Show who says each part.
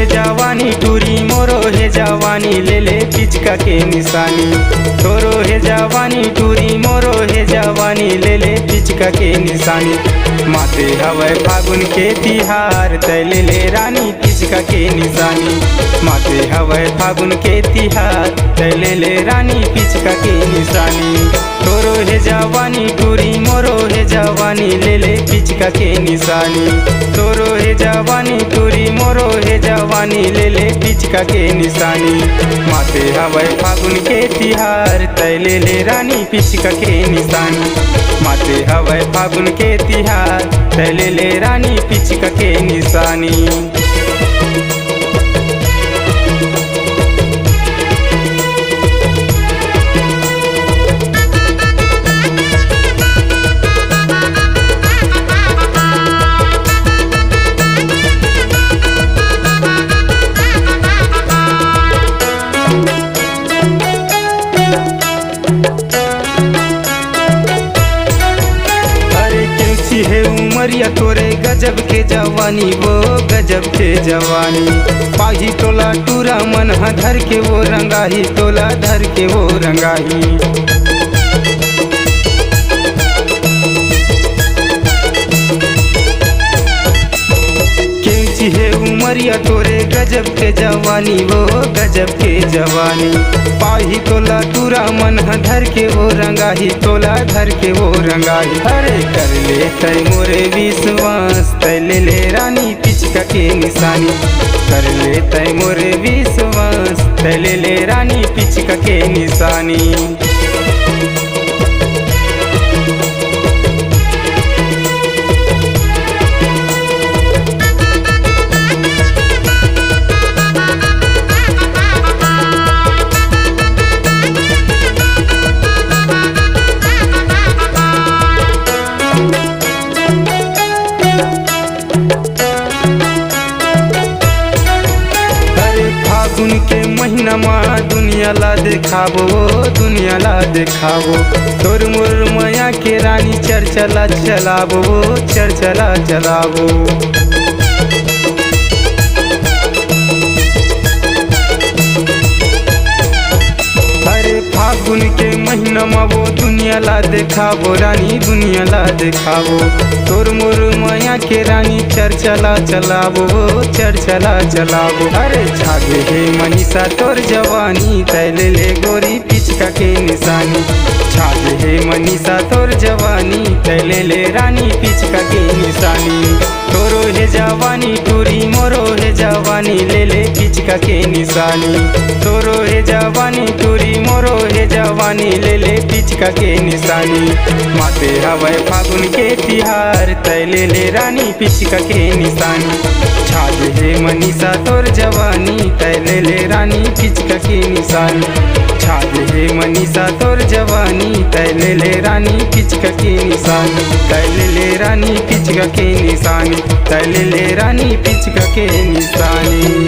Speaker 1: हे जवानी टूरी मोरो हे जवानी ले ले पिचका के निशानी। तोरो हे जवानी टूरी मोरो हे जवानी ले ले पिचका के निशानी। माते हवै फागुन के तिहार तै ले ले रानी पिचका के निशानी। माते हवै फागुन के तिहार तै ले ले रानी पिचका के निशानी। तोरो हे जवानी टूरी मोरो हे जवानी ले ले पिचका के निशानी। तोरो हे जवानी टूरी मोरो हे जवानी ले ले पिचका के निशानी। माते हवै फागुन के तिहार तै ले ले रानी पिचका के निशानी। माते हवै फागुन के तिहार तै ले ले रानी पिचका के निशानी। है उमरिया तोरे गजब के जवानी वो गजब के जवानी। पाही तोला टूरा मन धर के वो रंगाही तोला धर के वो रंगाही। है उमरिया तोरे गजब के जवानी वो गजब के जवानी। पाही तोला टूरा मन धर के वो रंगाही तोला धर के वो रंगाही। अरे कर ले तय मोरे विश्वास तै ले ले रानी पिचका के निशानी। कर ले तय मोरे विश्वास तै ले ले रानी पिचका के निशानी। फागुन के महीना में दुनिया ला देखाबो दुनिया ला देखाबो। तोर मोर माया के रानी चर्चला चलाबो चर्चला चलाबो। फागुन के महीना में वो दुनिया ला देखाबो रानी दुनिया ला देखाबो। तोर मोर माया के रानी चर्चला चलाबो चर्चला चलाबो। अरे छागे हे मनीषा तोर जवानी तै ले ले गोरी पिचका के निशानी। छागे हे मनीषा तोर जवानी तै ले ले रानी पिचका के निशानी। तोरो हे जवानी टूरी मोरो हे जवानी ले ले पिचका के निशानी। तोरो हे जवानी टूरी मोरो हे जवानी ले ले पिचका के निशानी। माते हवै फागुन के तिहार तै ले ले रानी पिचका के निशानी। छाज हे मनीषा तोर जवानी तै ले ले रानी पिचका के निशानी। छाज हे मनीषा तोर जवानी तै ले ले रानी पिचका के निशानी। तै ले ले रानी पिचका के निशानी। तै ले ले रानी पिचका के निशानी।